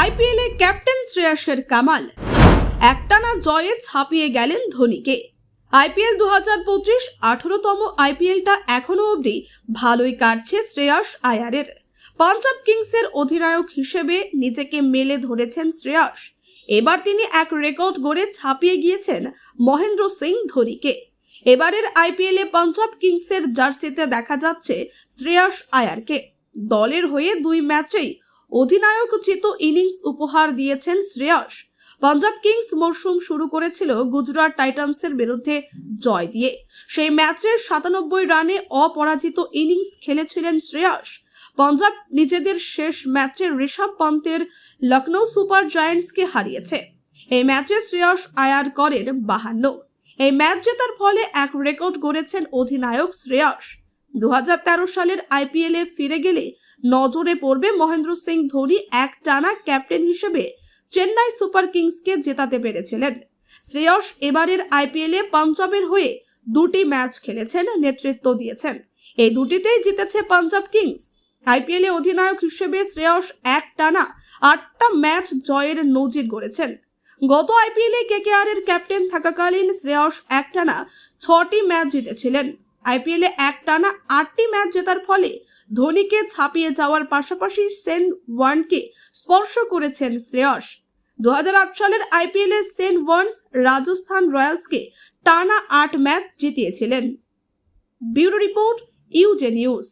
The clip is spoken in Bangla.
আইপিএলে ক্যাপ্টেন শ্রেয়াসের কামাল, একটানা জয়ে ছাপিয়ে গেলেন ধোনিকে। আইপিএল 2025 18তম আইপিএলটা এখনো অবধি ভালোই কাটছে শ্রেয়াস আয়ারের। পাঞ্জাব কিংসের অধিনায়ক হিসেবে নিজেকে মেলে ধরেছেন শ্রেয়াস। এবার তিনি এক রেকর্ড গড়ে ছাপিয়ে গিয়েছেন মহেন্দ্র সিং ধোনিকে। এবারের আইপিএলে পাঞ্জাব কিংসের জার্সিতে দেখা যাচ্ছে শ্রেয়াস আয়ারকে। দলের হয়ে 2 ম্যাচেই অধিনায়কোচিত ইনিংস উপহার দিয়েছেন শ্রেয়াস। পাঞ্জাব কিংস মরশুম শুরু করেছিল গুজরাট টাইটান্সের বিরুদ্ধে জয় দিয়ে। সেই ম্যাচে 97 রানে অপরাজিত ইনিংস খেলেছিলেন শ্রেয়াস। পাঞ্জাব নিজেদের শেষ ম্যাচে ঋষভ পন্তের লখনৌ সুপার জায়ান্টসকে হারিয়েছে। এই ম্যাচে শ্রেয়াস আয়ার করেন 52। এই ম্যাচ জেতার ফলে এক রেকর্ড গড়েছেন অধিনায়ক শ্রেয়াস। 2013 সালের আইপিএলে ফিরে গেলে নজরে পড়বে মহেন্দ্র সিং ধোনি একটানা ক্যাপ্টেন হিসেবে চেন্নাই সুপার কিংসকে জেতাতে পেরেছিলেন। শ্রেয়াস এবারের আইপিএলে পাঞ্জাবের হয়ে 2টি ম্যাচ খেলেছেন, নেতৃত্ব দিয়েছেন। এই দুটিতেই জিতেছে পাঞ্জাব কিংস। আইপিএলে অধিনায়ক হিসেবে শ্রেয়াস একটানা 8টা ম্যাচ জয়ের নজির গড়েছেন। গত আইপিএলে কেকেআর এর ক্যাপ্টেন থাকাকালীন শ্রেয়াস একটানা 6টি ম্যাচ জিতেছিলেন। আইপিএলে একটানা 8টি ম্যাচ জেতার ফলে ধোনিকে ছাপিয়ে যাওয়ার পাশাপাশি সেন ওয়ার্নকে স্পর্শ করেছেন শ্রেয়াস। 2008 সালের আইপিএলে সেন ওয়ার্ন রাজস্থান রয়্যালসকে টানা 8 ম্যাচ জিতিয়েছিলেন। ব্যুরো রিপোর্ট, ইউজে নিউজ।